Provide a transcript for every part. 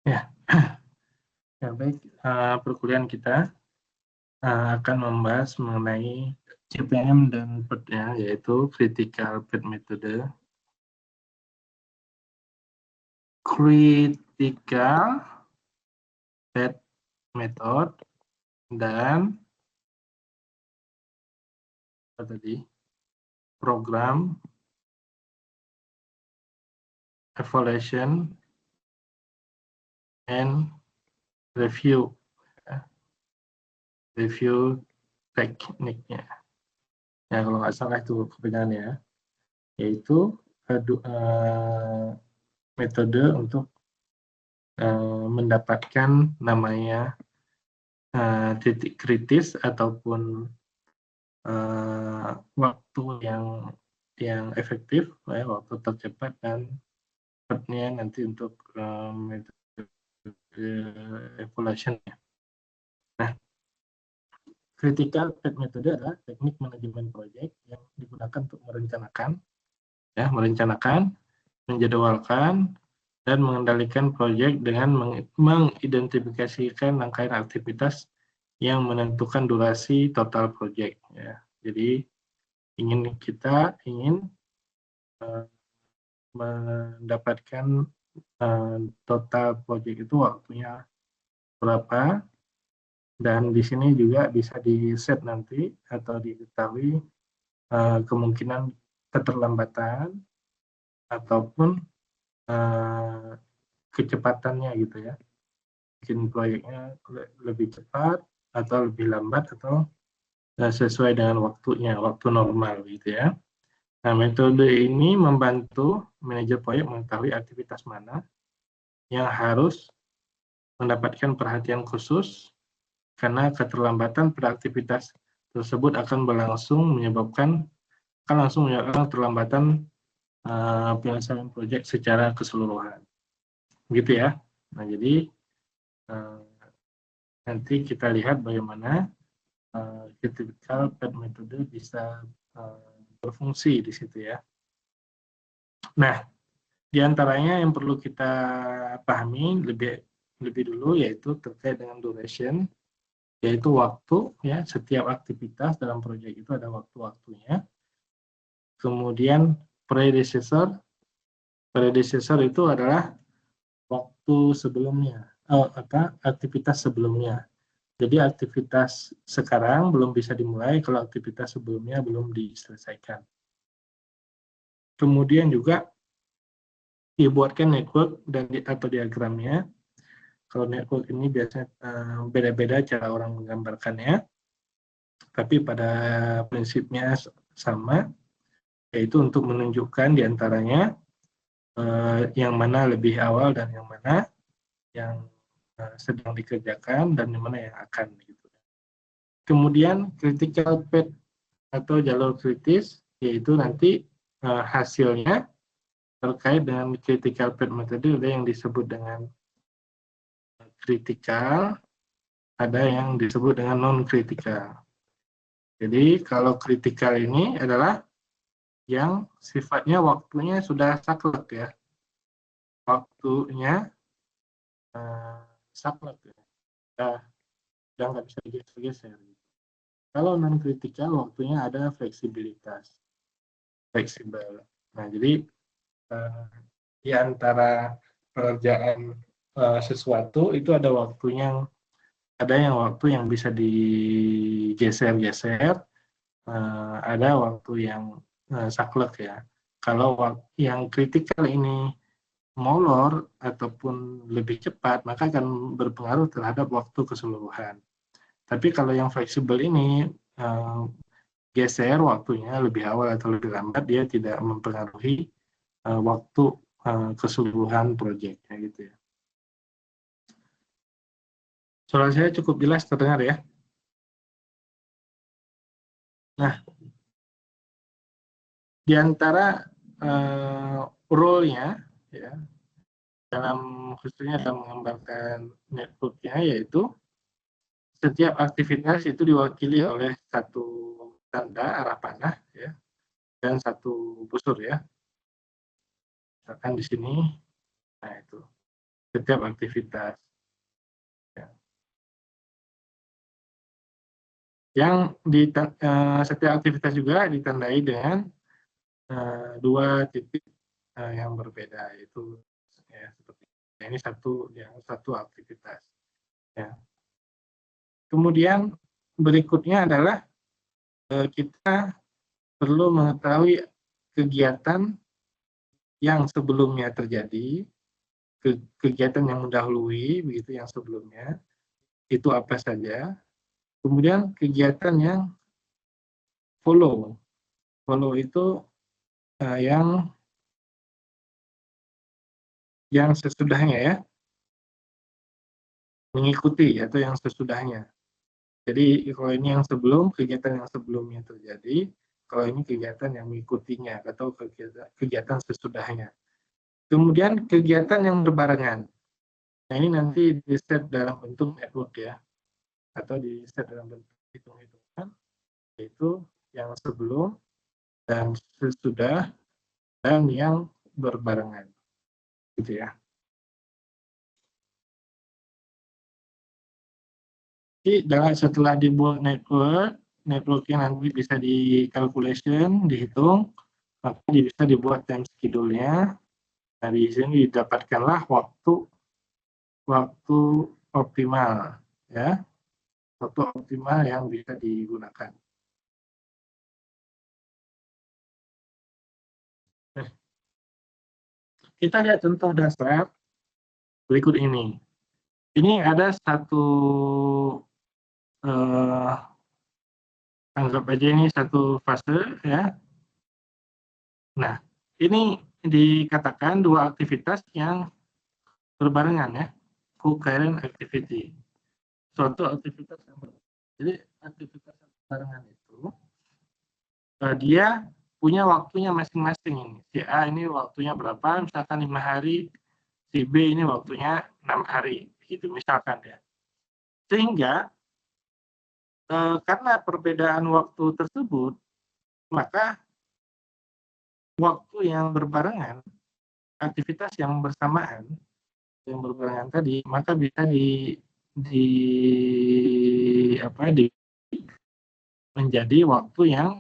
Ya, ya baik. Perkuliahan kita akan membahas mengenai CPM dan PET-nya, yaitu Critical PET Method. Critical PET Method dan apa tadi? Program Evaluation and Review. Review tekniknya. Ya, kalau nggak salah itu kepanjangannya, yaitu metode untuk mendapatkan namanya titik kritis ataupun waktu yang efektif, waktu tercepat dan cepatnya nanti untuk metode evaluation. Nah, critical PET metode adalah teknik manajemen proyek yang digunakan untuk merencanakan, menjadwalkan, dan mengendalikan proyek dengan mengidentifikasikan rangkaian aktivitas yang menentukan durasi total proyek. Ya. Jadi kita ingin mendapatkan total proyek itu waktunya berapa, dan di sini juga bisa di set nanti atau diketahui kemungkinan keterlambatan ataupun kecepatannya gitu ya. Mungkin proyeknya lebih cepat atau lebih lambat atau sesuai dengan waktu normal gitu ya. Nah, metode ini membantu manajer proyek mengetahui aktivitas mana yang harus mendapatkan perhatian khusus karena keterlambatan pada aktivitas tersebut akan menyebabkan keterlambatan penyelesaian proyek secara keseluruhan. Begitu ya. Nah, jadi nanti kita lihat bagaimana critical PET metode bisa berfungsi di situ ya. Nah, di antaranya yang perlu kita pahami lebih dulu yaitu terkait dengan duration, yaitu waktu ya, setiap aktivitas dalam proyek itu ada waktu-waktunya. Kemudian predecessor itu adalah waktu sebelumnya, aktivitas sebelumnya. Jadi aktivitas sekarang belum bisa dimulai kalau aktivitas sebelumnya belum diselesaikan. Kemudian juga dibuatkan network atau diagramnya. Kalau network ini biasanya beda-beda cara orang menggambarkannya, tapi pada prinsipnya sama, yaitu untuk menunjukkan diantaranya yang mana lebih awal dan yang mana yang sedang dikerjakan dan yang mana yang akan. Gitu. Kemudian critical path atau jalur kritis, yaitu nanti hasilnya terkait dengan critical path metode ada yang disebut dengan kritikal, ada yang disebut dengan non-kritikal. Jadi kalau kritikal ini adalah yang sifatnya waktunya sudah saklek ya. Waktunya saklek ya. Udah nggak bisa digeser-geser. Kalau non-kritikal waktunya ada fleksibel. Nah, jadi di antara pekerjaan sesuatu itu ada waktu yang bisa digeser-geser, ada waktu yang saklek ya. Kalau yang kritikal ini molor ataupun lebih cepat, maka akan berpengaruh terhadap waktu keseluruhan. Tapi kalau yang fleksibel ini geser waktunya lebih awal atau lebih lambat, dia tidak mempengaruhi waktu keseluruhan proyeknya gitu ya. Suara saya cukup jelas terdengar ya. Nah, di antara role-nya ya, khususnya dalam mengembangkan network-nya, yaitu setiap aktivitas itu diwakili oleh satu tanda arah panah ya, dan satu busur ya. Misalkan di sini, nah itu. setiap aktivitas. Ya. Yang setiap aktivitas juga ditandai dengan dua titik yang berbeda, itu ya, seperti ini satu aktivitas. Ya. Kemudian berikutnya adalah kita perlu mengetahui kegiatan yang sebelumnya terjadi, kegiatan yang mendahului begitu yang sebelumnya itu apa saja. Kemudian kegiatan yang follow itu yang sesudahnya ya, mengikuti atau yang sesudahnya. Jadi kalau ini yang sebelum, kegiatan yang sebelumnya terjadi, kalau ini kegiatan yang mengikutinya atau kegiatan sesudahnya. Kemudian kegiatan yang berbarengan. Nah ini nanti di-set dalam bentuk network ya, atau di-set dalam bentuk hitung-hitungan, yaitu yang sebelum dan sesudah dan yang berbarengan, gitu ya. Jadi setelah dibuat networknya nanti bisa di calculation, dihitung, maka bisa dibuat time schedule-nya. Nah, di sini didapatkanlah waktu optimal, ya, waktu optimal yang bisa digunakan. Nah, kita lihat contoh dasar berikut ini. Ini ada satu anggap aja ini satu fase ya. Nah, ini dikatakan dua aktivitas yang berbarengan ya, concurrent activity. Suatu aktivitas yang berbarengan. Jadi aktivitas yang berbarengan itu dia punya waktunya masing-masing ini. Si A ini waktunya berapa? Misalkan 5 hari, si B ini waktunya 6 hari. Gitu misalkan ya. Sehingga karena perbedaan waktu tersebut, maka waktu yang berbarengan, aktivitas yang bersamaan, yang berbarengan tadi, maka bisa menjadi waktu yang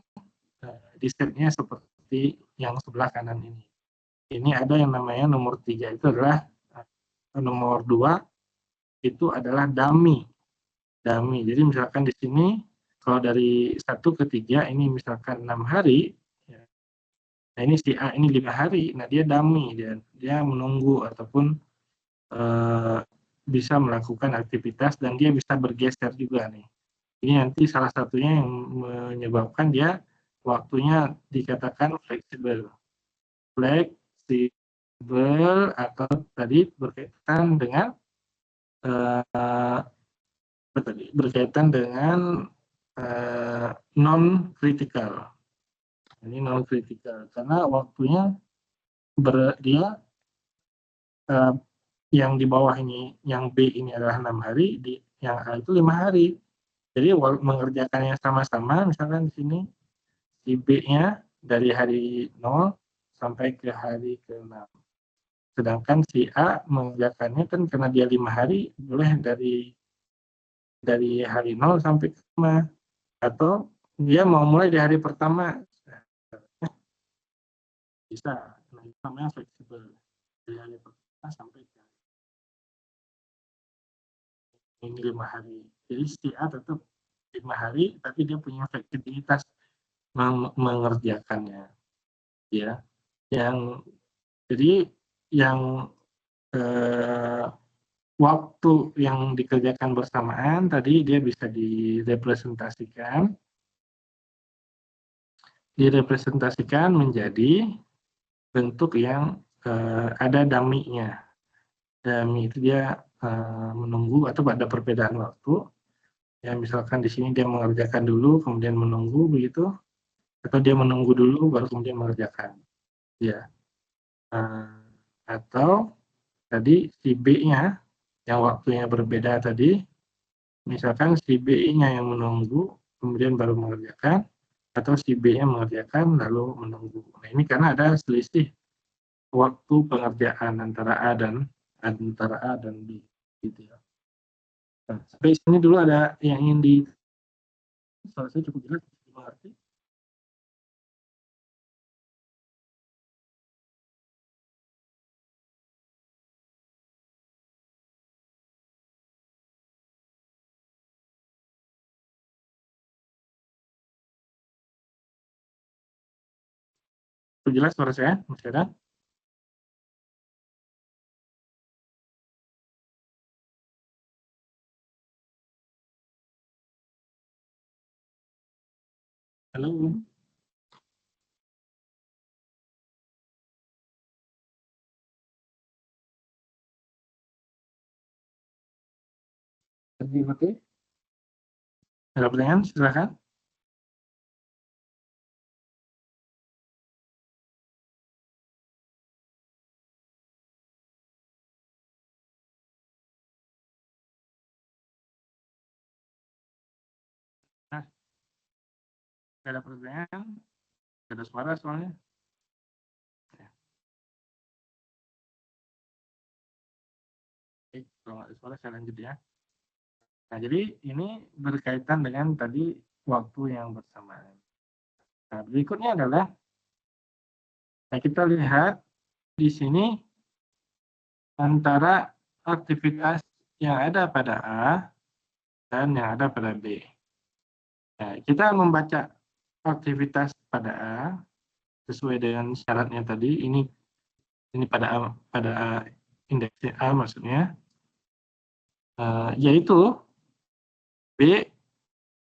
di-setnya seperti yang sebelah kanan ini. Ini ada yang namanya nomor 3 itu adalah nomor 2 itu adalah dummy. Jadi misalkan di sini kalau dari 1 ke 3 ini misalkan 6 hari, ya. Nah ini si A ini 5 hari, nah dia dummy, dia menunggu ataupun bisa melakukan aktivitas dan dia bisa bergeser juga nih. Ini nanti salah satunya yang menyebabkan dia waktunya dikatakan fleksibel. Atau tadi berkaitan dengan non-kritikal. Ini non-kritikal karena waktunya dia yang di bawah ini, yang B ini adalah 6 hari, yang A itu 5 hari. Jadi mengerjakannya sama-sama, misalkan di sini si B-nya dari hari 0 sampai ke hari ke-6. Sedangkan si A mengerjakannya kan karena dia 5 hari, boleh dari hari 0 sampai ke 5. Atau dia mau mulai di hari pertama, bisa. Nah, itu namanya fleksibel. Dari hari pertama sampai ke ini 5 hari. Jadi si A tetap 5 hari, tapi dia punya fleksibilitas mengerjakannya. Ya, jadi yang waktu yang dikerjakan bersamaan tadi dia bisa direpresentasikan menjadi bentuk yang ada dummy-nya. Dummy itu dia menunggu atau ada perbedaan waktu. Ya, misalkan di sini dia mengerjakan dulu, kemudian menunggu begitu, atau dia menunggu dulu baru kemudian mengerjakan. Ya. Atau tadi si B-nya yang waktunya berbeda tadi, misalkan si B-nya yang menunggu kemudian baru mengerjakan, atau si B-nya mengerjakan lalu menunggu. Nah, ini karena ada selisih waktu pengerjaan antara A antara A dan B gitu ya. Nah, sampai sini dulu ada yang ingin di saya cukup jelas dimengerti. Cukup jelas suara saya, Mas Hera? Halo? Oke. Ada pertanyaan? Silakan. Nah, ada pertanyaan? Ada suara soalnya. Oke, kalau nggak ada suara saya lanjut ya. Nah, jadi ini berkaitan dengan tadi waktu yang bersamaan. Nah, berikutnya adalah, nah kita lihat di sini antara aktivitas yang ada pada A dan yang ada pada B. Nah, kita membaca aktivitas pada A sesuai dengan syaratnya tadi. Ini pada A indeksnya A maksudnya, yaitu B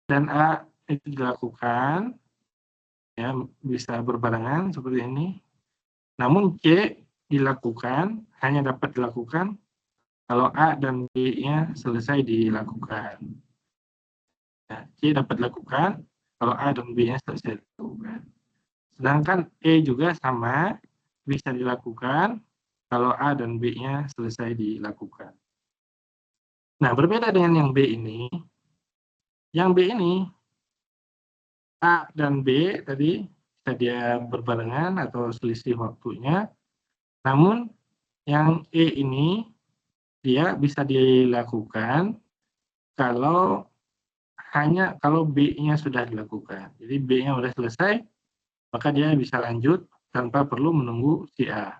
dan A itu dilakukan, ya bisa berbarengan seperti ini. Namun C dilakukan hanya dapat dilakukan kalau A dan B-nya selesai dilakukan. Nah, C dapat dilakukan kalau A dan B-nya selesai dilakukan. Sedangkan E juga sama, bisa dilakukan kalau A dan B-nya selesai dilakukan. Nah, berbeda dengan yang B ini. Yang B ini, A dan B tadi bisa dia berbarengan atau selisih waktunya. Namun yang E ini dia bisa dilakukan kalau hanya kalau B-nya sudah dilakukan. Jadi B-nya sudah selesai, maka dia bisa lanjut tanpa perlu menunggu si A.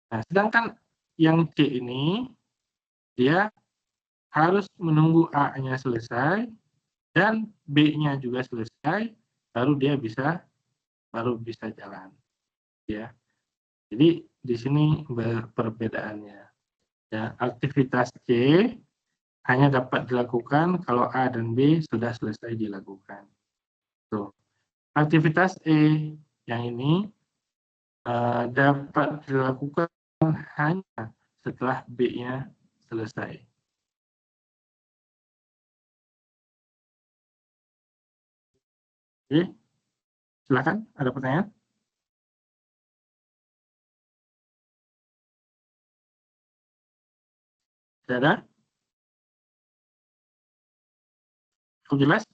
Nah, sedangkan yang C ini dia harus menunggu A-nya selesai dan B-nya juga selesai, baru dia bisa jalan, ya. Jadi di sini perbedaannya. Ya, aktivitas C hanya dapat dilakukan kalau A dan B sudah selesai dilakukan. Tuh. Aktivitas E yang ini dapat dilakukan hanya setelah B-nya selesai. Oke, silakan. Ada pertanyaan? Tidak ada? Cukup jelas?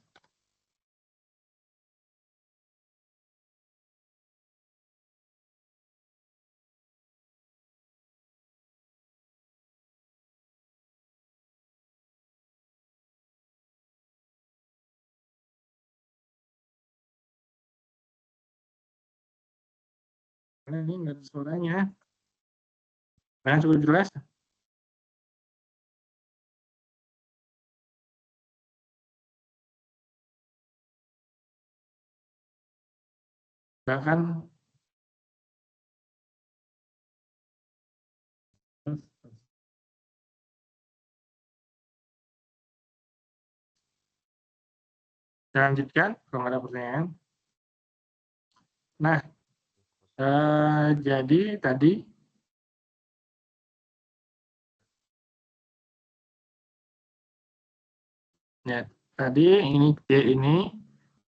Karena ini nggak ada suaranya. Nah, cukup jelas? Silakan. Saya lanjutkan kalau nggak ada pertanyaan. Nah, jadi tadi ya, tadi ini C ini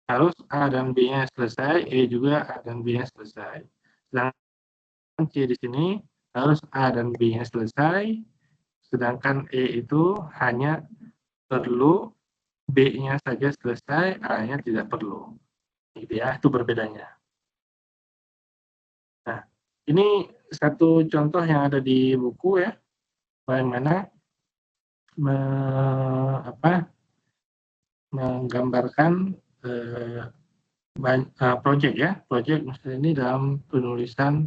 harus A dan B-nya selesai, E juga A dan B-nya selesai. Sedangkan C di sini harus A dan B-nya selesai, sedangkan E itu hanya perlu B-nya saja selesai, A-nya tidak perlu. Gitu ya, itu berbedanya. Nah, ini satu contoh yang ada di buku ya. bagaimana menggambarkan project ya, project misalnya ini dalam penulisan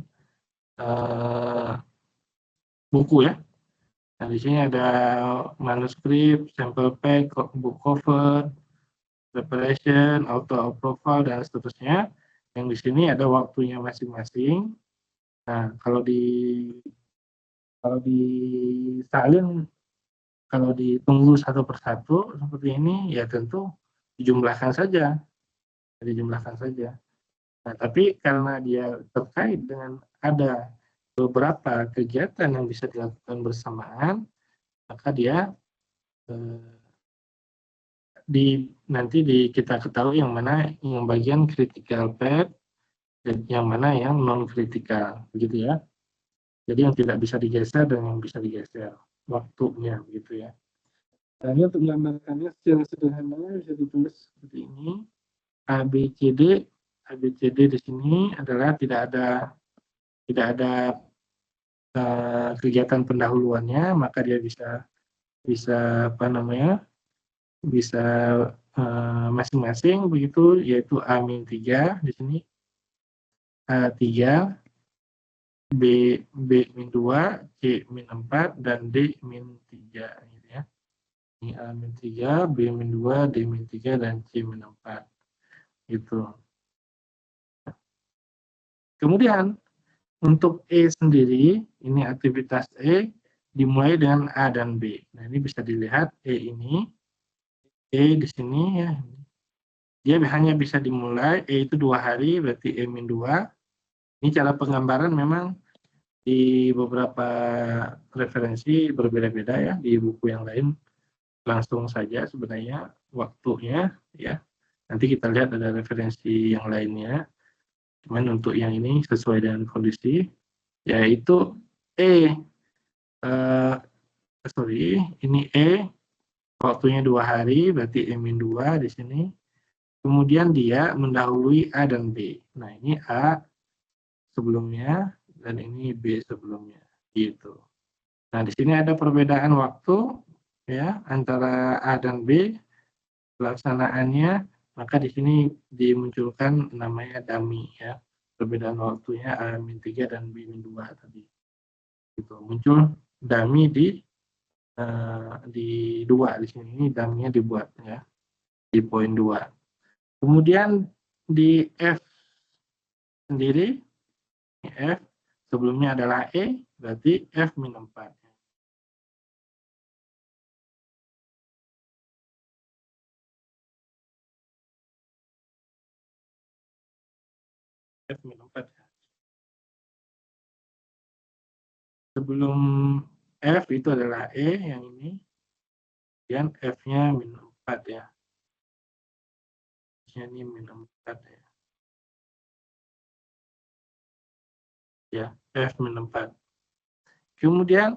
buku ya. Nah, di sini ada manuskrip, sample pack, book cover, preparation, auto profile dan seterusnya. Yang di sini ada waktunya masing-masing. Nah, kalau disalin, kalau ditunggu satu persatu seperti ini, ya tentu dijumlahkan saja. Nah, tapi karena dia terkait dengan ada beberapa kegiatan yang bisa dilakukan bersamaan, maka dia nanti kita ketahui yang mana yang bagian critical path dan yang mana yang non critical, begitu ya. Jadi yang tidak bisa digeser dan yang bisa digeser waktunya, begitu ya. Nah, ini untuk menggambarkannya secara sederhana bisa ditulis seperti ini. ABCD di sini adalah tidak ada kegiatan pendahuluannya, maka dia bisa masing-masing begitu, yaitu A-3 di sini, A3, B-2, C-4 dan D-3 gitu ya. Ini A-3, B-2, D-3 dan C-4 gitu. Kemudian untuk E sendiri, ini aktivitas E dimulai dengan A dan B. Nah, ini bisa dilihat E di sini ya. Dia hanya bisa dimulai, E itu 2 hari, berarti E-2. Ini cara penggambaran memang di beberapa referensi berbeda-beda ya, di buku yang lain langsung saja sebenarnya waktunya ya. Nanti kita lihat ada referensi yang lainnya. Cuman untuk yang ini sesuai dengan kondisi, yaitu ini waktunya 2 hari, berarti E-2 di sini. Kemudian dia mendahului A dan B. Nah, ini A sebelumnya dan ini B sebelumnya, gitu. Nah, di sini ada perbedaan waktu ya antara A dan B pelaksanaannya, maka di sini dimunculkan namanya dummy ya. Perbedaan waktunya A-3 dan B-2 tadi. Gitu. Muncul dummy di 2 di sini, ini dummy-nya dibuat ya di poin 2. Kemudian di F sendiri, F sebelumnya adalah E, berarti F-4. F-4. Sebelum F itu adalah E yang ini, kemudian F-nya -4 ya. Ini -4 ya. Ya, F-4. Kemudian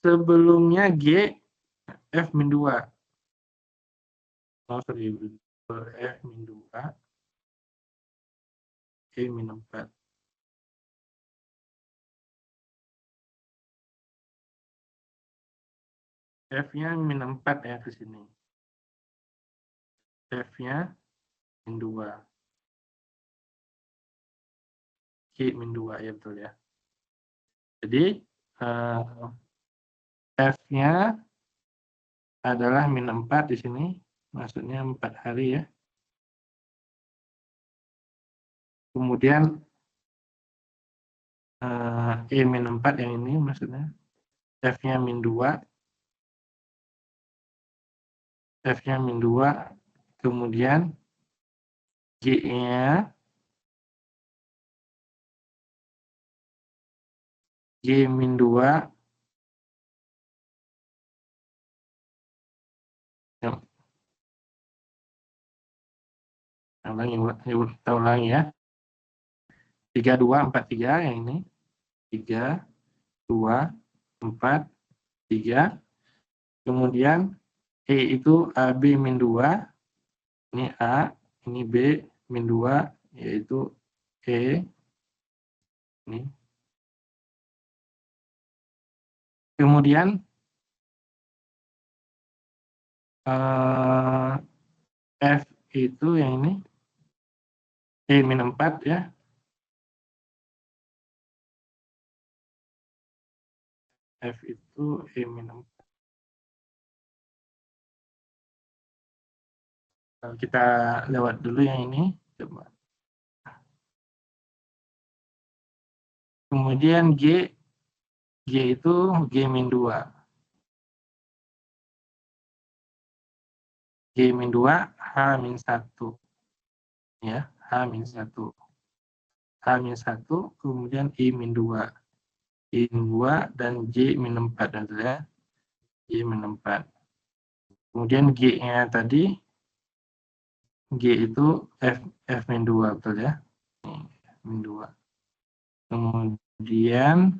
sebelumnya G, F-2. Oh, sorry, F-2, E-4. F-nya -4 ya ke sini. F-nya -2. G-2 ya betul ya. Jadi F-nya adalah -4 di sini, maksudnya 4 hari ya. Kemudian E-4 yang ini maksudnya F-nya -2, F-nya -2, kemudian G-nya G-2 kita ulangi ya. 3243 yang ini. 3, 2, 4, 3. Kemudian E itu AB-2. Ini A, ini B-2, yaitu E. Ini. Kemudian F itu yang ini E-4 ya. F itu E-4. Kalau kita lewat dulu yang ini, coba. Kemudian G itu G-2. G-2 H-1 ya, H-1. H-1 kemudian I-2. I-2 dan J-4 adalah J-4. Kemudian G-nya tadi G itu F-2 betul ya. F-2. Kemudian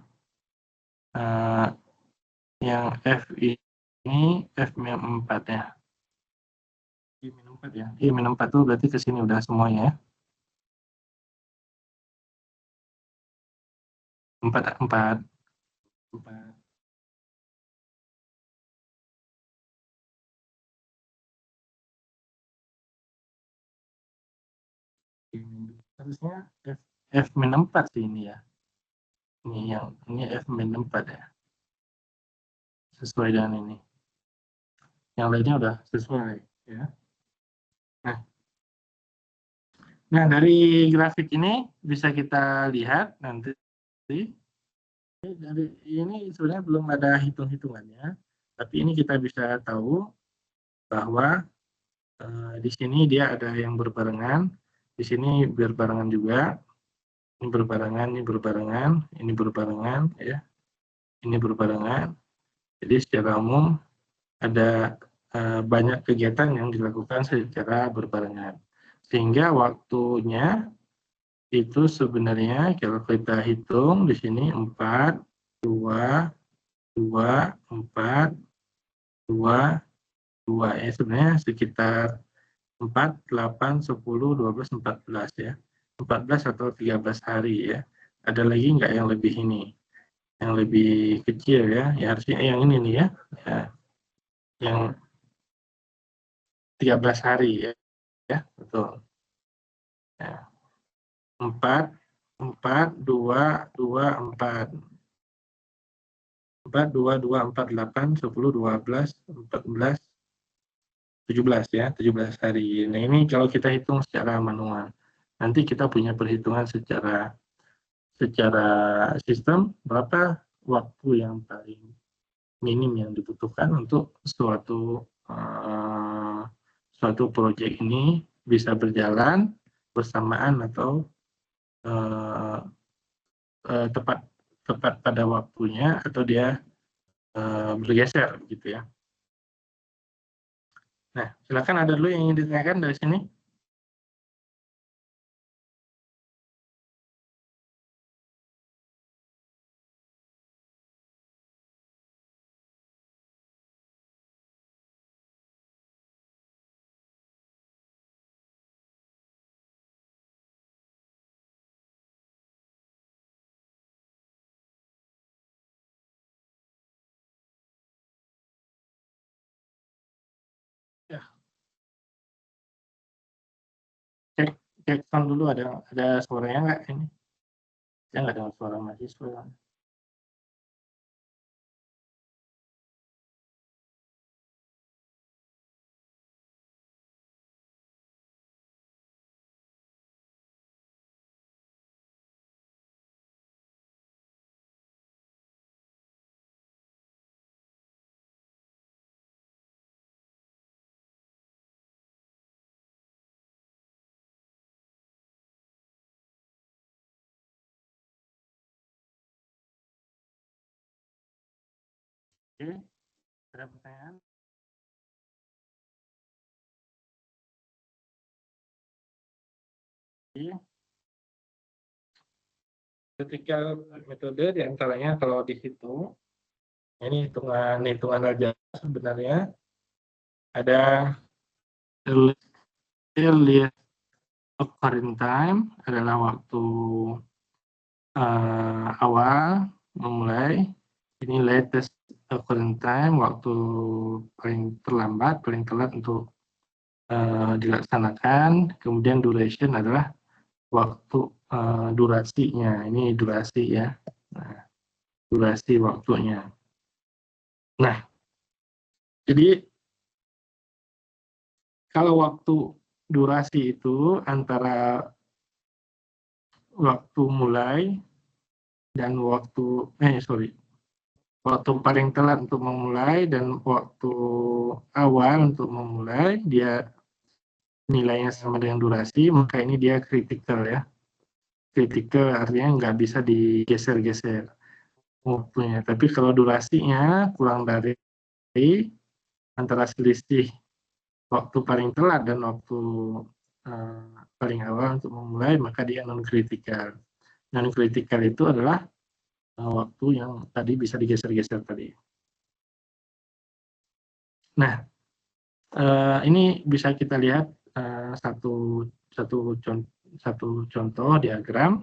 yang F ini F-4 ya. I-4 ya. I-4 itu berarti ke sini udah semuanya ya. 4. Harusnya F-4 sih ini ya. Ini F-4 ya. Sesuai dengan ini. Yang lainnya udah sesuai ya. Nah, dari grafik ini bisa kita lihat nanti dari ini sebenarnya belum ada hitung-hitungannya, tapi ini kita bisa tahu bahwa di sini dia ada yang berbarengan, di sini berbarengan juga, ini berbarengan, ini berbarengan, ini berbarengan, ya, ini berbarengan. Jadi secara umum ada banyak kegiatan yang dilakukan secara berbarengan, sehingga waktunya itu sebenarnya kalau kita hitung di sini 4, 2, 2, 4, 2, 2 ya, sebenarnya sekitar 4, 8, 10, 12, 14 ya. 14 atau 13 hari ya. Ada lagi nggak yang lebih ini? Yang lebih kecil ya, ya harusnya yang ini nih ya. Ya, yang 13 hari ya. Ya, betul. Ya. 4, 4, 2, 2, 4. 4, 2, 2, 4, 8, 10, 12, 14, 17 ya, 17 hari. Nah ini kalau kita hitung secara manual. Nanti kita punya perhitungan secara sistem berapa waktu yang paling minim yang dibutuhkan untuk suatu proyek ini bisa berjalan bersamaan atau tepat pada waktunya atau dia bergeser gitu ya. Nah, silakan ada dulu yang ingin ditanyakan dari sini. Ya, cek sound dulu ada suaranya nggak ini? Saya nggak dengar suara mahasiswa. Oke, ada pertanyaan? Oke. Ketika metode diantaranya kalau dihitung, ini hitungan aja sebenarnya ada earliest occurring time adalah waktu awal memulai ini latest occurrence time, waktu paling terlambat, paling telat untuk dilaksanakan. Kemudian duration adalah waktu durasinya. Ini durasi ya. Nah, durasi waktunya. Nah, jadi kalau waktu durasi itu antara waktu mulai dan waktu waktu paling telat untuk memulai dan waktu awal untuk memulai, dia nilainya sama dengan durasi, maka ini dia critical ya. Critical artinya nggak bisa digeser-geser waktunya. Tapi kalau durasinya kurang dari antara selisih waktu paling telat dan waktu paling awal untuk memulai, maka dia non-critical. Non-critical itu adalah waktu yang tadi bisa digeser-geser tadi. Nah, ini bisa kita lihat satu contoh diagram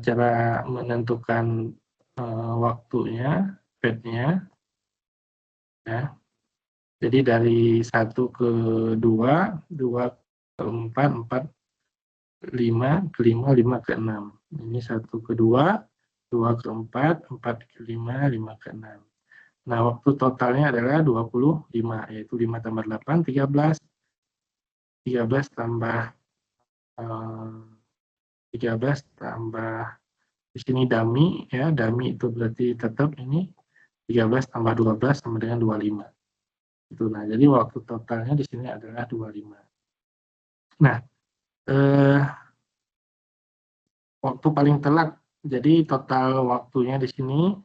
cara menentukan waktunya, PET-nya. Ya. Jadi dari 1 ke 2, 2 ke 4, 4 5 ke 5, 5 ke 6. Ini 1 ke 2, 2 ke 4, 4 ke 5, 5 ke 6. Nah, waktu totalnya adalah 25, yaitu 5 tambah 8, 13. 13 tambah 13 tambah di sini dummy ya, dummy itu berarti tetap ini 13 tambah 12 sama dengan 25. Itu. Nah, jadi waktu totalnya di sini adalah 25. Nah, waktu paling telat. Jadi total waktunya di sini,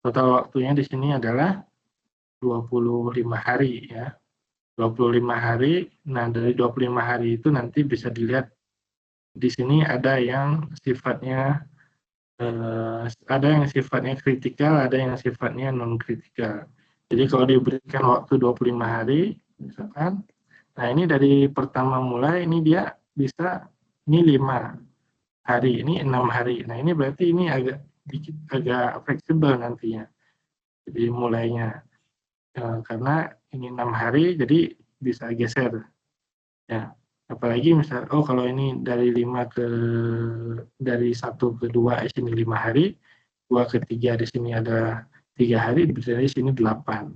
total waktunya di sini adalah 25 hari ya. 25 hari. Nah, dari 25 hari itu nanti bisa dilihat di sini ada yang sifatnya kritikal, ada yang sifatnya non kritikal. Jadi kalau diberikan waktu 25 hari, misalkan, nah ini dari pertama mulai ini dia bisa ini 5 hari, ini 6 hari. Nah ini berarti ini agak fleksibel nantinya. Jadi mulainya karena ini 6 hari, jadi bisa geser. Ya, apalagi misal kalau ini dari 1 ke 2 di sini 5 hari, 2 ke 3 di sini ada 3 hari, di sini 8.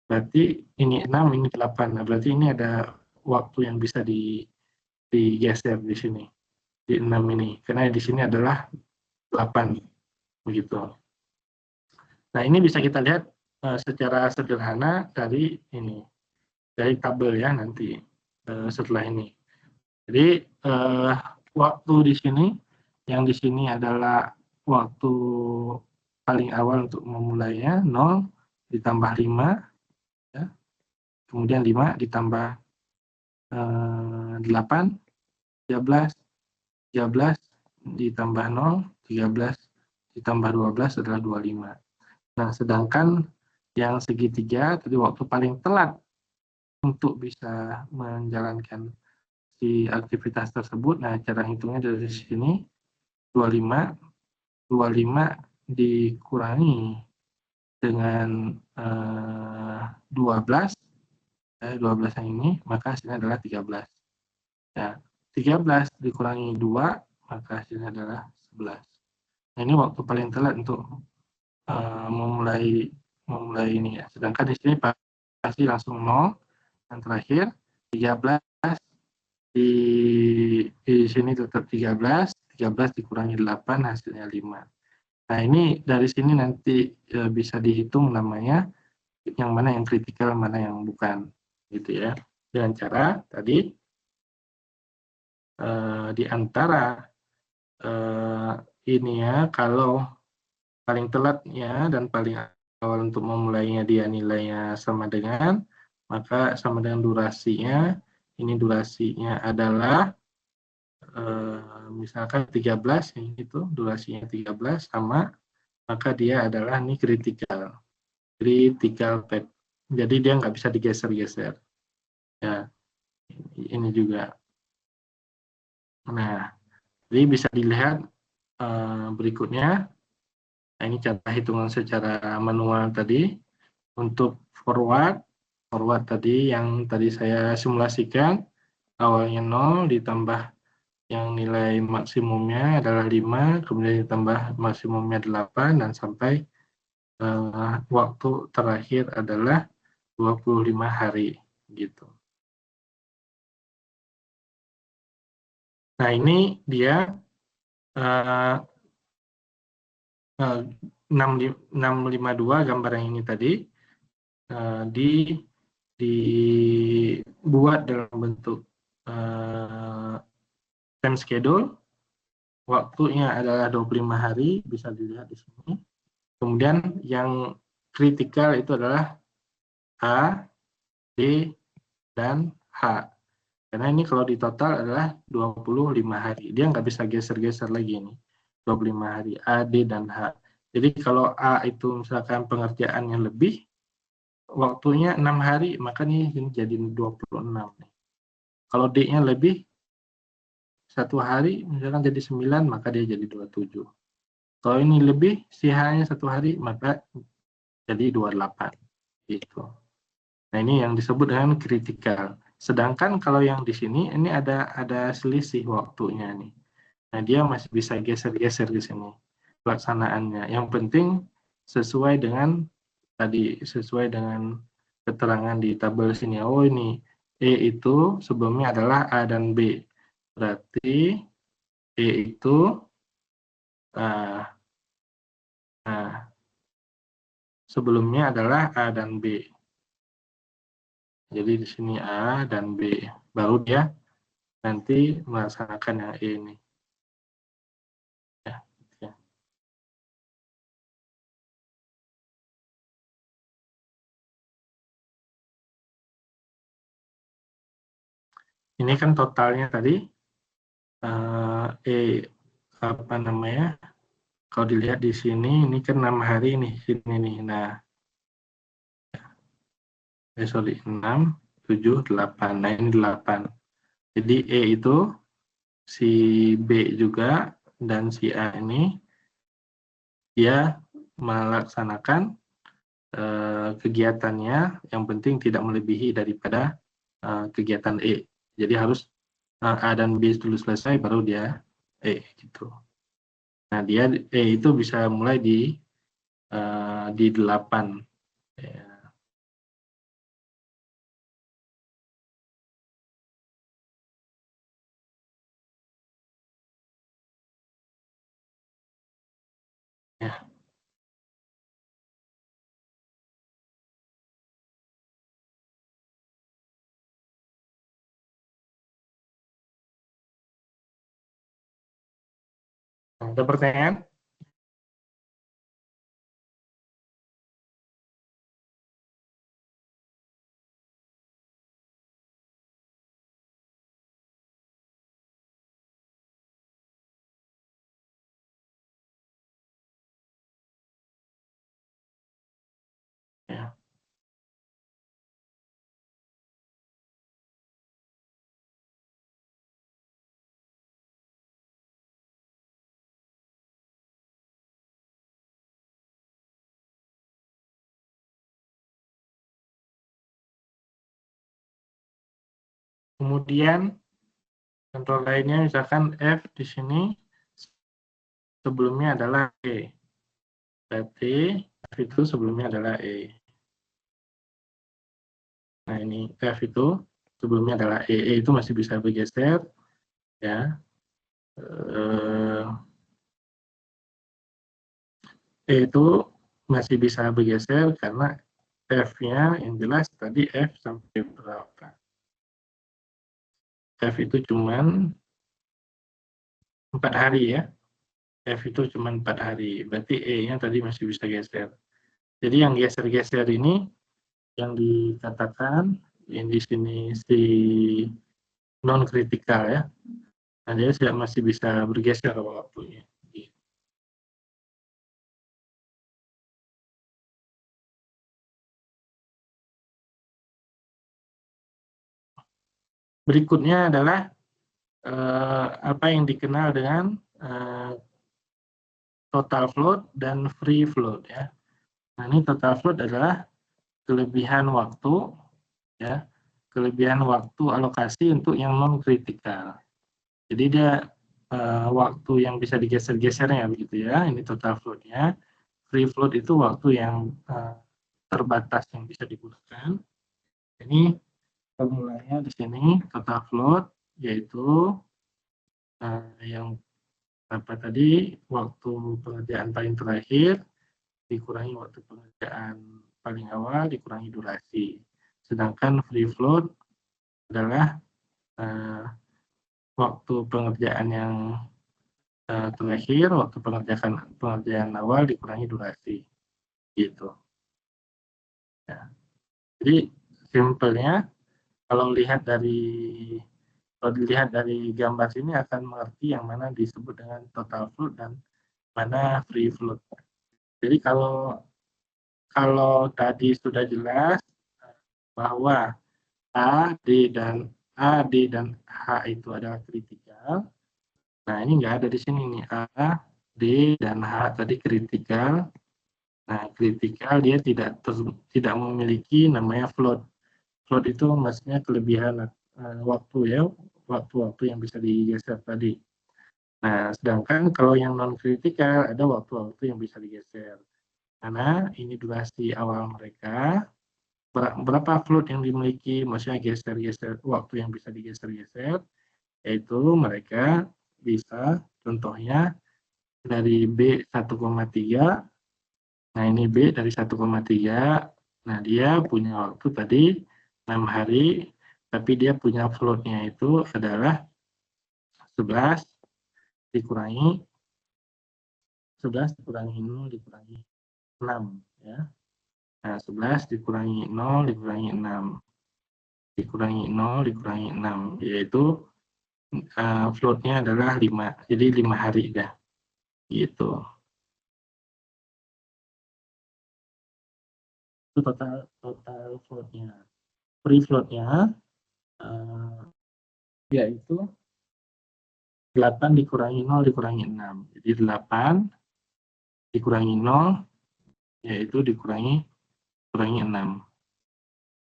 Berarti ini 6, ini 8. Nah, berarti ini ada waktu yang bisa digeser di sini, di 6 ini. Karena di sini adalah 8. Begitu. Nah, ini bisa kita lihat secara sederhana dari tabel ya nanti setelah ini. Jadi waktu di sini, yang di sini adalah waktu paling awal untuk memulainya, 0 ditambah 5, ya. Kemudian 5 ditambah 8, 13, 13 ditambah 0, 13 ditambah 12 adalah 25. Nah, sedangkan yang segitiga, tadi waktu paling telat untuk bisa menjalankan si aktivitas tersebut. Nah, cara hitungnya dari sini 25 dikurangi dengan 12 yang ini, maka hasilnya adalah 13. Ya, 13 dikurangi 2, maka hasilnya adalah 11. Nah, ini waktu paling telat untuk memulai ini ya. Sedangkan di sini pasti langsung 0. Yang terakhir 13 di sini tetap 13 dikurangi 8 hasilnya 5. Nah, ini dari sini nanti bisa dihitung namanya yang mana yang kritikal, mana yang bukan, gitu ya. Dengan cara tadi di antara ini ya, kalau paling telatnya dan paling awal untuk memulainya dia nilainya sama dengan, maka sama dengan durasinya. Ini durasinya adalah misalkan 13, itu durasinya 13 sama, maka dia adalah ini critical PET. Jadi dia nggak bisa digeser-geser. Ya, ini juga. Nah, jadi bisa dilihat berikutnya Nah, ini cara hitungan secara manual tadi. Untuk forward tadi yang tadi saya simulasikan, awalnya 0 ditambah yang nilai maksimumnya adalah 5, kemudian ditambah maksimumnya 8, dan sampai waktu terakhir adalah 25 hari. Gitu. Nah, ini dia 652 gambar yang ini tadi dibuat dalam bentuk time schedule, waktunya adalah 25 hari, bisa dilihat di sini. Kemudian yang kritikal itu adalah A, D, dan H. Karena ini kalau di total adalah 25 hari. Dia nggak bisa geser-geser lagi ini. 25 hari, A, D, dan H. Jadi kalau A itu misalkan pengerjaannya lebih, waktunya 6 hari, maka ini jadi 26. Kalau D-nya lebih, 1 hari, misalkan jadi 9, maka dia jadi 27. Kalau ini lebih, si H-nya 1 hari, maka jadi 28. Gitu. Nah, ini yang disebut dengan kritikal. Sedangkan kalau yang di sini, ini ada selisih waktunya nih. Nah, dia masih bisa geser-geser di sini pelaksanaannya. Yang penting sesuai dengan tadi, sesuai dengan keterangan di tabel sini. Oh, ini E itu sebelumnya adalah A dan B. Berarti E itu sebelumnya adalah A dan B. Jadi di sini A dan B. Baru dia nanti melaksanakan yang E ini. Ya. Ini kan totalnya tadi apa namanya? Kalau dilihat di sini, ini kan 6 hari nih, sini nih. Nah, 6, 7, 8. Nah, ini 8. Jadi E itu si B juga dan si A ini dia melaksanakan kegiatannya, yang penting tidak melebihi daripada kegiatan E. Jadi harus A dan B dulu selesai, baru dia E gitu. Nah, dia E itu bisa mulai di 8. Ya. Ya. Ada pertanyaan? Ya. Kemudian contoh lainnya misalkan F di sini sebelumnya adalah E. Berarti F itu sebelumnya adalah E. Nah, ini F itu sebelumnya adalah E. E itu masih bisa bergeser, ya. E itu masih bisa bergeser karena F-nya yang jelas tadi F sampai berapa. F itu cuman 4 hari, ya. F itu cuma 4 hari. Berarti E-nya tadi masih bisa geser. Jadi yang geser-geser ini yang dikatakan yang di sini si non kritikal, ya. Nah, dia masih bisa bergeser waktunya. Berikutnya adalah apa yang dikenal dengan total float dan free float ya. Nah, ini total float adalah kelebihan waktu ya, kelebihan waktu alokasi untuk yang non kritikal. Jadi dia waktu yang bisa digeser-gesernya begitu ya. Ini total float-nya. Free float itu waktu yang terbatas yang bisa digunakan. Ini formulanya di sini total float yaitu yang apa tadi, waktu pengerjaan paling terakhir dikurangi waktu pengerjaan paling awal dikurangi durasi. Sedangkan free float adalah waktu pengerjaan yang terakhir, waktu pengerjaan awal dikurangi durasi. Gitu. Ya. Jadi simpelnya kalau dilihat dari gambar sini akan mengerti yang mana disebut dengan total float dan mana free float. Jadi kalau tadi sudah jelas bahwa A, D, dan H itu adalah kritikal. Nah, ini nggak ada di sini nih. A, D, dan H tadi kritikal. Nah, kritikal dia tidak memiliki namanya float. Float itu maksudnya kelebihan waktu ya, waktu-waktu yang bisa digeser tadi. Nah, sedangkan kalau yang non kritikal ada waktu-waktu yang bisa digeser. Karena ini durasi awal mereka, berapa float yang dimiliki, maksudnya geser-geser waktu yang bisa digeser-geser, yaitu mereka bisa contohnya dari B 1,3, nah ini B dari 1,3, nah dia punya waktu tadi 6 hari, tapi dia punya floatnya itu adalah 11 dikurangi 0 dikurangi 6 ya. Nah, 11 dikurangi 0 dikurangi 6 dikurangi 0 dikurangi 6 yaitu floatnya adalah 5. Jadi 5 hari dah. Gitu. Itu total floatnya. Free floatnya yaitu 8 dikurangi 0 dikurangi 6. Jadi 8 dikurangi 0 yaitu dikurangi 6.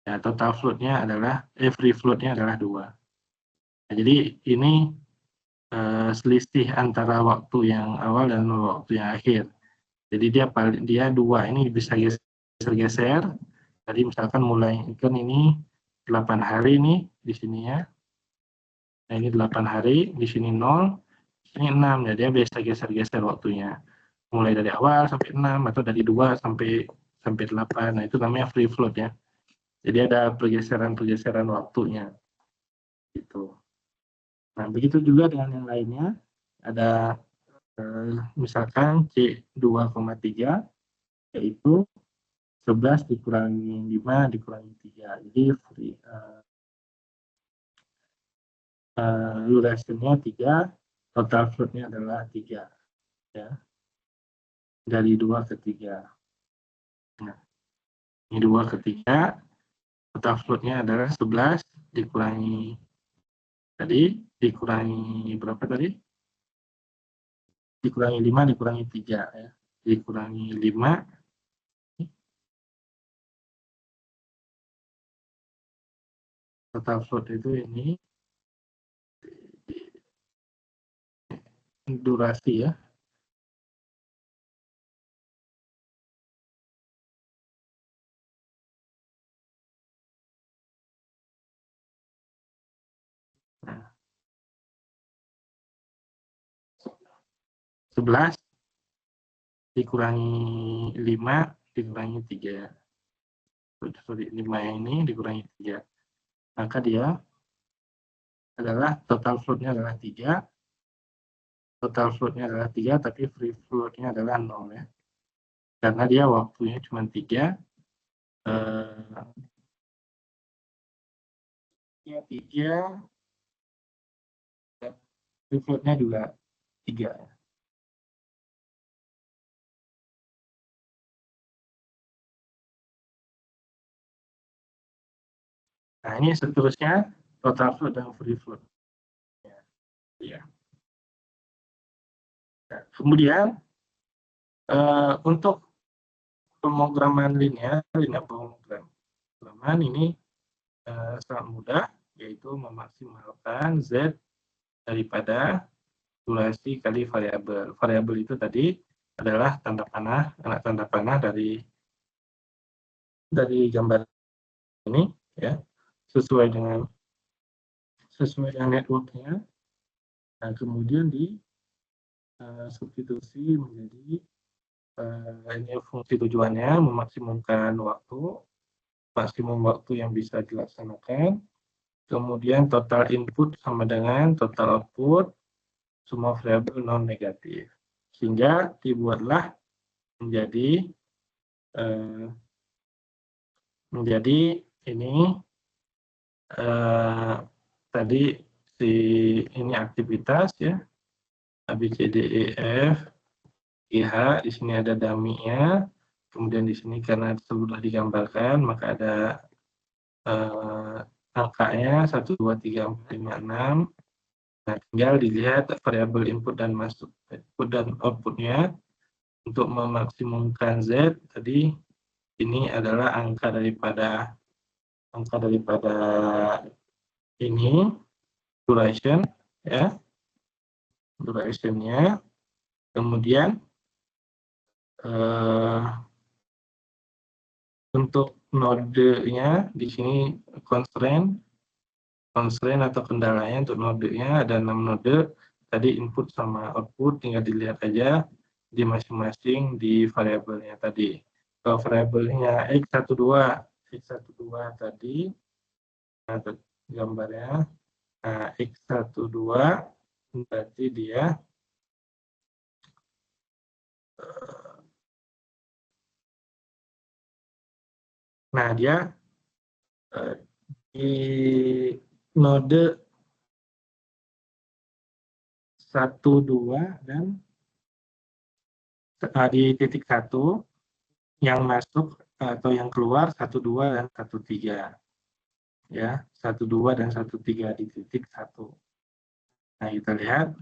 Ya, total floatnya adalah free floatnya adalah 2. Nah, jadi ini selisih antara waktu yang awal dan waktu yang akhir. Jadi dia 2 ini bisa geser-geser. Jadi misalkan mulai kan ini 8 hari nih di sini ya. Nah, ini 8 hari, di sini 0, di sini 6 ya, dia bisa geser-geser waktunya. Mulai dari awal sampai 6 atau dari 2 sampai 8. Nah, itu namanya free float ya. Jadi ada pergeseran waktunya. Gitu. Nah, begitu juga dengan yang lainnya. Ada misalkan C2,3 yaitu 11 dikurangi 5 dikurangi 3. Jadi durasinya 3, total floatnya adalah 3 ya. Dari 2 ke 3. Nah, ini 2 ke 3, total floatnya adalah 11 dikurangi berapa tadi? Dikurangi 5 dikurangi 3 ya. Dikurangi 5 total float itu ini durasi ya. Nah, 11 dikurangi 5 dikurangi 3. Sorry, 5 yang ini dikurangi 3. Maka dia adalah total floatnya adalah 3. Total floatnya adalah 3, tapi free floatnya adalah 0 ya. Karena dia waktunya cuma 3. 3, free floatnya juga 3 ya. Nah, ini seterusnya total float dan free float. Ya. Nah, kemudian Untuk pemrograman linear pemrograman ini sangat mudah, yaitu memaksimalkan Z daripada durasi kali variabel. Variabel itu tadi adalah tanda panah dari gambar ini, ya, sesuai dengan networknya. Nah, kemudian di substitusi menjadi ini fungsi tujuannya memaksimumkan maksimum waktu yang bisa dilaksanakan. Kemudian total input sama dengan total output, semua variabel non negatif. Sehingga dibuatlah menjadi ini tadi ini aktivitas, ya, A B C D E F G H. Di sini ada dummy-nya. Kemudian di sini karena sudah digambarkan maka ada angkanya 1, 2, 3, 4, 5, 6. Nah, tinggal dilihat variabel input dan outputnya. Untuk memaksimumkan Z tadi ini adalah angka daripada ini duration, ya, durationnya. Kemudian untuk nodenya di sini constraint atau kendalanya. Untuk nodenya ada 6 node. Tadi input sama output tinggal dilihat aja di masing-masing di variabelnya tadi. Kalau variabelnya x12 tadi, nah, gambarnya, nah, x12 berarti dia di node 1, 2 dan di titik 1 yang masuk atau yang keluar 1, 2 dan 1, 3, ya, 1, 2 dan 1, 3 di titik 1. Nah, kita lihat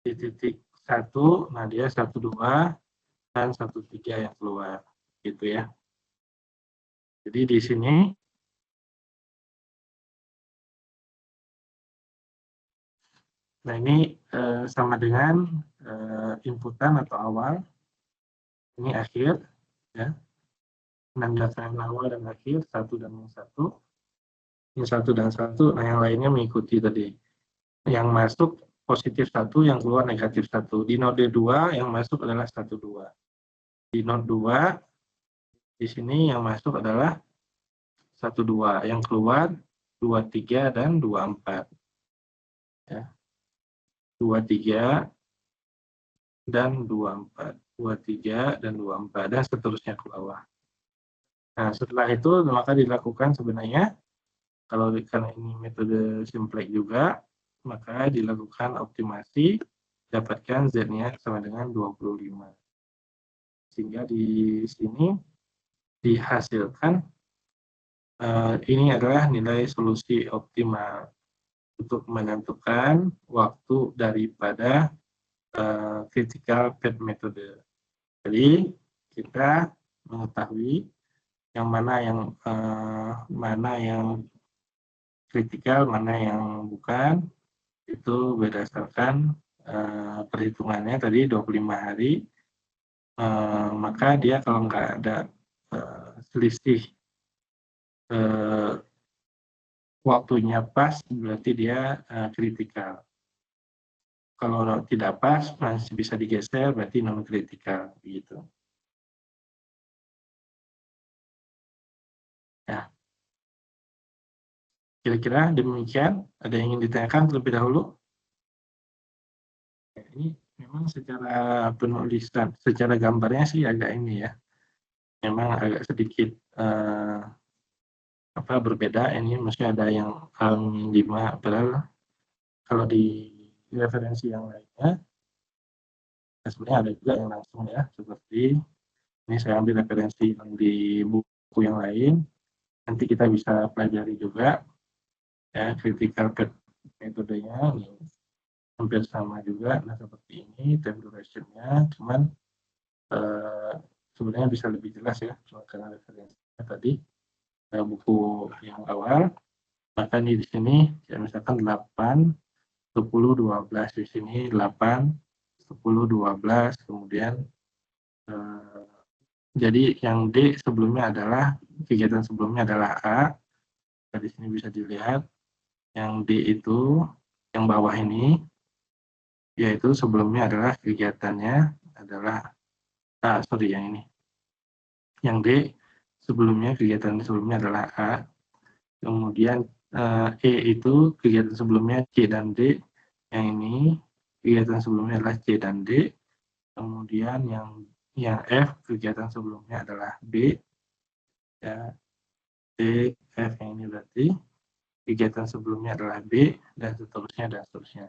di titik 1, nah dia 1, 2 dan 1, 3 yang keluar, gitu ya. Jadi di sini nah ini sama dengan inputan atau awal, ini akhir, ya, penjelasan awal dan akhir, 1 dan 1, ini 1 dan 1, nah yang lainnya mengikuti tadi. Yang masuk positif 1, yang keluar negatif 1. Di node 2 yang masuk adalah 1, 2. Di node 2 di sini yang masuk adalah 1, 2, yang keluar 2, 3 dan 2, 4. Ya. 2, 3 dan 2, 4. 2, 3 dan 2, 4 dan seterusnya ke bawah. Nah, setelah itu maka dilakukan sebenarnya kalau karena ini metode simplex juga, maka dilakukan optimasi, dapatkan Z-nya sama dengan 25. Sehingga di sini dihasilkan ini adalah nilai solusi optimal untuk menentukan waktu daripada critical path metode. Jadi kita mengetahui yang mana yang kritikal, mana yang bukan, itu berdasarkan perhitungannya tadi 25 hari. Maka dia kalau nggak ada selisih waktunya pas, berarti dia kritikal. Kalau tidak pas, masih bisa digeser, berarti non kritikal, gitu. Ya, kira-kira demikian. Ada yang ingin ditanyakan terlebih dahulu? Ya, ini memang secara penulisan, secara gambarnya sih agak ini ya, memang agak sedikit berbeda. Ini maksudnya ada yang 5, padahal kalau di referensi yang lainnya sebenarnya ada juga yang langsung ya, seperti ini saya ambil referensi yang di buku yang lain, nanti kita bisa pelajari juga ya, critical path metodenya hampir sama juga. Nah, seperti ini time duration-nya, cuman sebenarnya bisa lebih jelas ya, karena referensinya tadi buku yang awal. Maka di sini ya misalkan 8, 10, 12 di sini 8, 10, 12, kemudian jadi yang D sebelumnya adalah kegiatan sebelumnya adalah A. Di sini bisa dilihat yang D itu yang bawah ini, yaitu sebelumnya adalah kegiatannya adalah yang ini. Yang D sebelumnya kegiatan sebelumnya adalah A. Kemudian E itu kegiatan sebelumnya C dan D. Yang ini kegiatan sebelumnya adalah C dan D. Kemudian yang F kegiatan sebelumnya adalah B. Ya, D, F yang ini berarti kegiatan sebelumnya adalah B dan seterusnya dan seterusnya.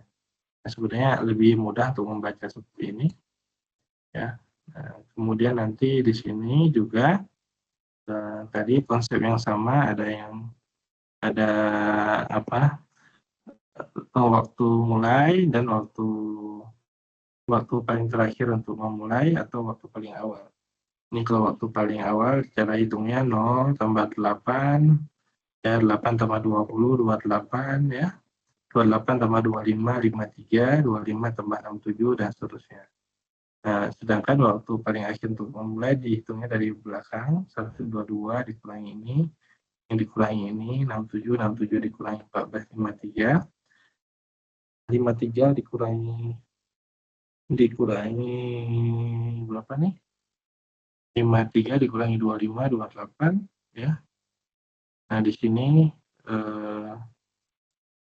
Nah, sebenarnya lebih mudah untuk membaca seperti ini. Ya. Nah, kemudian nanti di sini juga tadi konsep yang sama ada apa? Waktu mulai dan waktu paling terakhir untuk memulai atau waktu paling awal. Ini kalau waktu paling awal cara hitungnya 0 tambah 8 ya 8 tambah 20 28 ya. 28 tambah 25 53, 25 tambah 67 dan seterusnya. Nah, sedangkan waktu paling akhir untuk memulai dihitungnya dari belakang 122 dikurangi ini, yang dikurangi ini 67 dikurangi 14 53 dikurangi berapa nih? 53 dikurangi 25 28 ya. Nah, di sini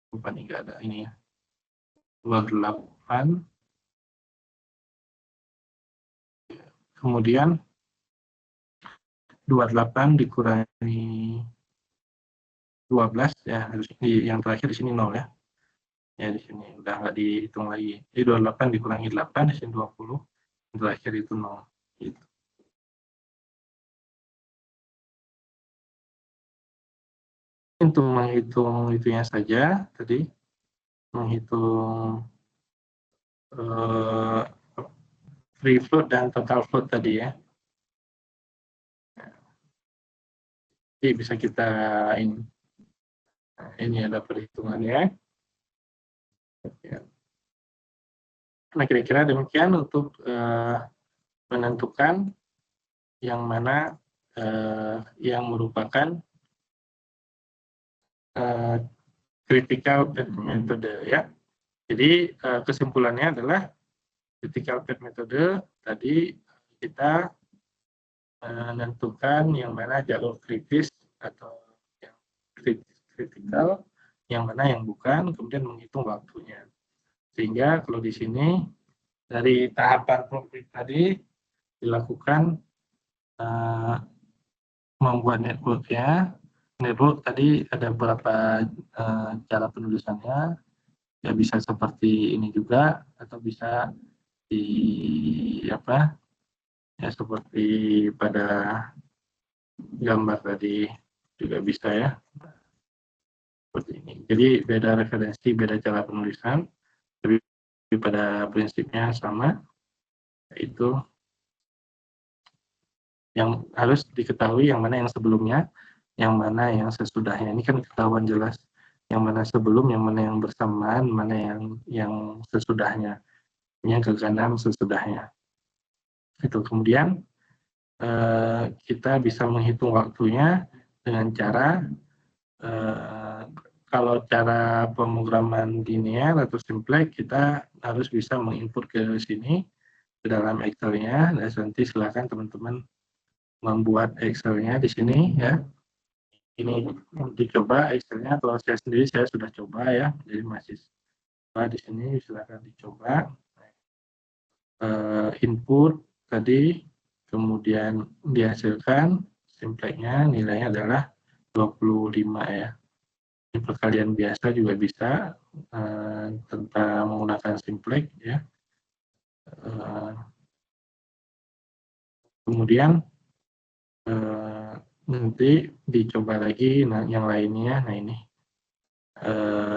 lupa nih enggak ada ini ya. 28 kemudian 28 dikurangi 12 ya, harus yang terakhir di sini 0 ya. Ya di sini udah nggak dihitung lagi. Jadi 28 dikurangi 8 di sini 20, yang terakhir itu 0. Gitu. Untuk menghitung itunya saja tadi, menghitung free float dan total float tadi ya. Jadi bisa kita ini ada perhitungannya. Nah, kira-kira demikian untuk menentukan yang mana yang merupakan critical path metode ya. Jadi kesimpulannya adalah critical path metode tadi kita menentukan yang mana jalur kritis atau yang kritikal, yang mana yang bukan, kemudian menghitung waktunya. Sehingga kalau di sini dari tahapan progres tadi dilakukan membuat network-nya. Network tadi ada beberapa cara penulisannya, ya bisa seperti ini juga atau bisa di apa ya seperti pada gambar tadi juga bisa ya seperti ini. Jadi beda referensi, beda cara penulisan, tapi pada prinsipnya sama, yaitu yang harus diketahui yang mana yang sebelumnya, yang mana yang sesudahnya. Ini kan ketahuan jelas yang mana sebelum, yang mana yang bersamaan, mana yang sesudahnya, yang ke kanan sesudahnya. Itu kemudian kita bisa menghitung waktunya dengan cara kalau cara pemrograman linear atau simplex kita harus bisa menginput ke sini ke dalam Excel-nya. Dan nanti silakan teman-teman membuat Excel-nya di sini ya. Ini dicoba Excel-nya. Kalau saya sendiri saya sudah coba ya. Jadi masih di sini silakan dicoba. Input tadi, kemudian dihasilkan simpleknya nilainya adalah 25 ya. Ini perkalian biasa juga bisa tentang menggunakan simplek ya. Kemudian nanti dicoba lagi yang lainnya. Nah ini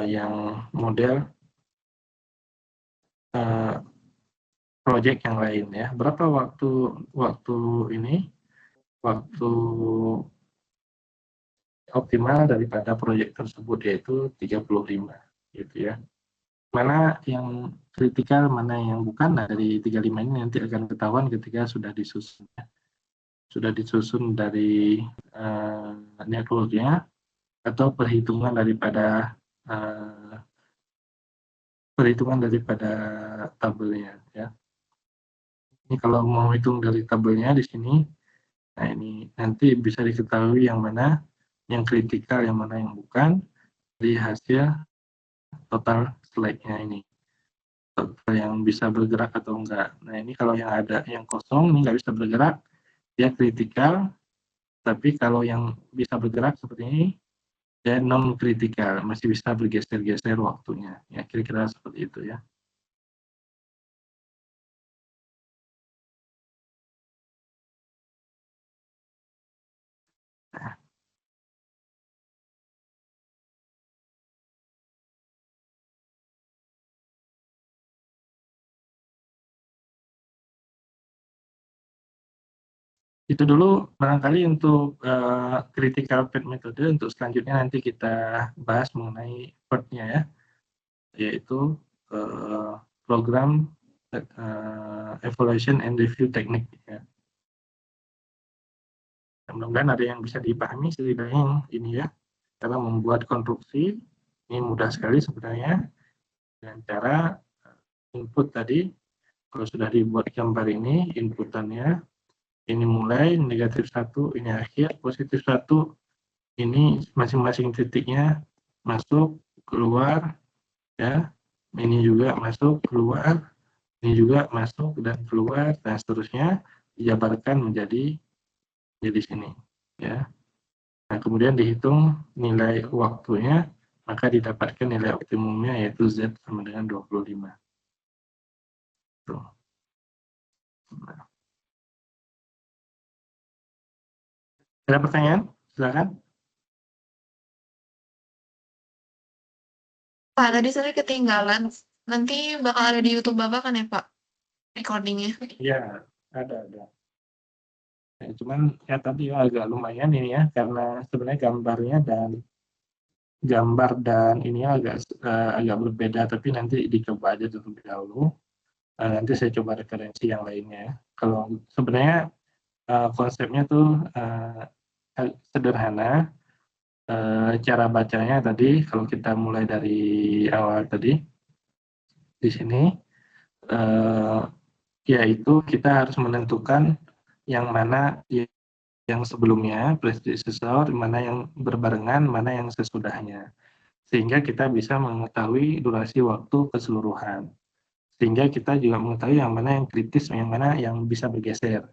yang model proyek yang lain ya. Berapa waktu optimal daripada proyek tersebut, yaitu 35 gitu ya. Mana yang kritikal, mana yang bukan. Nah, dari 35 ini nanti akan ketahuan ketika sudah disusun. Sudah disusun dari networknya atau perhitungan daripada tabelnya ya. Ini kalau mau hitung dari tabelnya di sini, nah ini nanti bisa diketahui yang mana yang kritikal, yang mana yang bukan dari hasil total slide-nya ini. Total yang bisa bergerak atau enggak. Nah ini kalau yang ada yang kosong ini nggak bisa bergerak, dia kritikal. Tapi kalau yang bisa bergerak seperti ini, dia non kritikal, masih bisa bergeser-geser waktunya. Ya kira-kira seperti itu ya. Nah, itu dulu barangkali untuk critical path metode. Untuk selanjutnya nanti kita bahas mengenai PERT-nya ya, yaitu program evaluation and review technique ya. Mudah-mudahan ada yang bisa dipahami setidaknya ini ya. Cara membuat konstruksi ini mudah sekali sebenarnya, dengan cara input tadi. Kalau sudah dibuat gambar ini, inputannya ini mulai -1, ini akhir, +1, ini masing-masing titiknya masuk, keluar, ya. Ini juga masuk, keluar, ini juga masuk dan keluar, dan seterusnya dijabarkan menjadi sini, ya. Nah, kemudian dihitung nilai waktunya, maka didapatkan nilai optimumnya, yaitu Z sama dengan 25. Tuh. Nah. Ada pertanyaan? Silakan. Pak, tadi saya ketinggalan. Nanti bakal ada di YouTube Bapak kan ya, Pak? Recordingnya. Iya, ada. Ya, cuman ya tadi agak lumayan ini ya, karena sebenarnya gambar dan ini agak berbeda, tapi nanti dicoba aja terlebih dahulu. Nanti saya coba referensi yang lainnya. Kalau sebenarnya konsepnya tuh sederhana. Cara bacanya tadi, kalau kita mulai dari awal tadi di sini, yaitu kita harus menentukan yang mana yang sebelumnya predecessor, mana yang berbarengan, mana yang sesudahnya, sehingga kita bisa mengetahui durasi waktu keseluruhan, sehingga kita juga mengetahui yang mana yang kritis, yang mana yang bisa bergeser.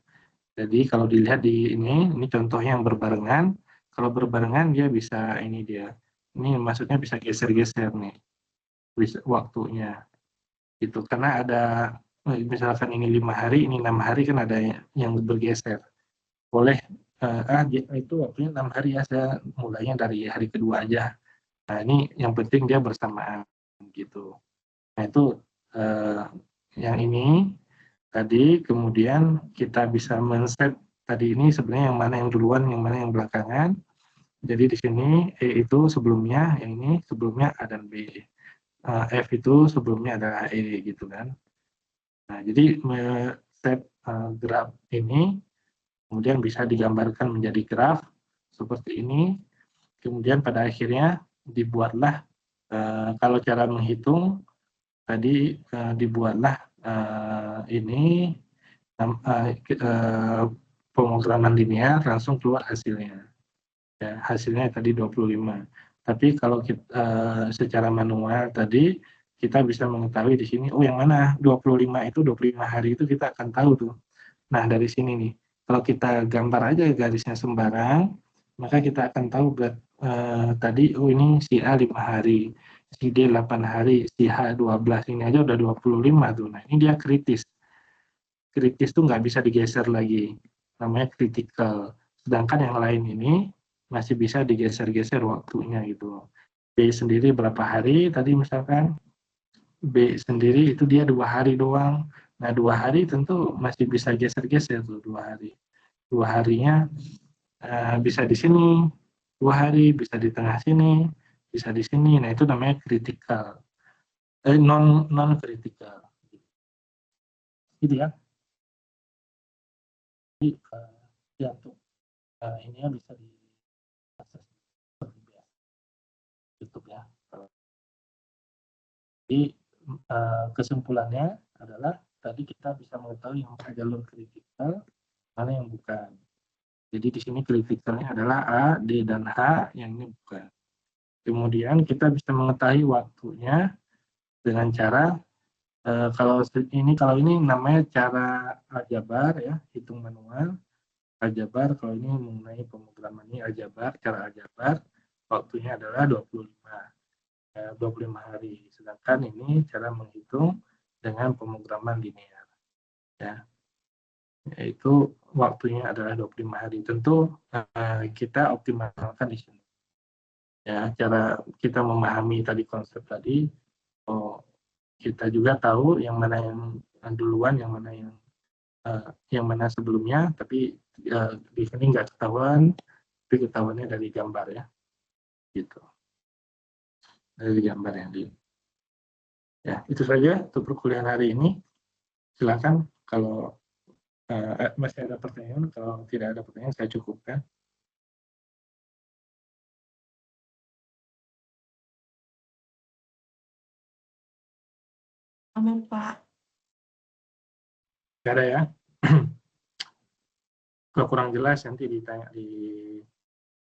Jadi kalau dilihat di ini contohnya yang berbarengan. Kalau berbarengan dia bisa ini maksudnya bisa geser-geser nih, bisa waktunya gitu, karena ada misalkan ini 5 hari, ini 6 hari, kan ada yang bergeser. Boleh itu waktunya 6 hari ya, saya mulainya dari hari kedua aja. Nah ini yang penting dia bersamaan gitu. Nah itu yang ini tadi, kemudian kita bisa men-set tadi ini sebenarnya yang mana yang duluan, yang mana yang belakangan. Jadi di sini E itu sebelumnya, yang ini sebelumnya A dan B. F itu sebelumnya adalah E gitu kan. Nah jadi set graf ini kemudian bisa digambarkan menjadi graf seperti ini. Kemudian pada akhirnya dibuatlah, kalau cara menghitung tadi dibuatlah ini pemrograman linear, langsung keluar hasilnya. Ya, hasilnya tadi 25. Tapi kalau kita secara manual tadi, kita bisa mengetahui di sini, oh yang mana 25 itu 25 hari itu kita akan tahu tuh. Nah dari sini nih, kalau kita gambar aja garisnya sembarang, maka kita akan tahu tadi, oh ini si A 5 hari, si D 8 hari, si H 12, ini aja udah 25 tuh. Nah ini dia kritis. Kritis tuh nggak bisa digeser lagi, namanya critical. Sedangkan yang lain ini masih bisa digeser-geser waktunya gitu. B sendiri berapa hari tadi misalkan, B sendiri itu dia 2 hari doang, Nah 2 hari tentu masih bisa geser-geser tuh 2 hari. 2 harinya bisa di sini 2 hari, bisa di tengah sini, bisa di sini. Nah itu namanya kritikal. Non kritikal. Gitu ya. Jadi ya untuk ininya bisa diakses seperti biasa YouTube ya. Jadi kesimpulannya adalah tadi kita bisa mengetahui yang jalur kritikal mana yang bukan. Jadi di sini kritikalnya adalah A, D, dan H, yang ini bukan. Kemudian kita bisa mengetahui waktunya dengan cara kalau ini namanya cara aljabar ya, hitung manual. Aljabar kalau ini mengenai pemrograman ini aljabar, cara aljabar waktunya adalah 25 hari. Sedangkan ini cara menghitung dengan pemrograman linear ya. Yaitu waktunya adalah 25 hari. Tentu kita optimalkan di sini. Ya, cara kita memahami tadi konsep tadi, kita juga tahu yang mana yang duluan, yang mana sebelumnya, tapi di sini nggak ketahuan, tapi ketahuannya dari gambar ya, gitu. Dari gambar yang di. Ya, itu saja untuk perkuliahan hari ini. Silakan kalau masih ada pertanyaan, kalau tidak ada pertanyaan saya cukupkan. Aman, Pak. Tidak ada ya. Kalau kurang jelas nanti ditanya di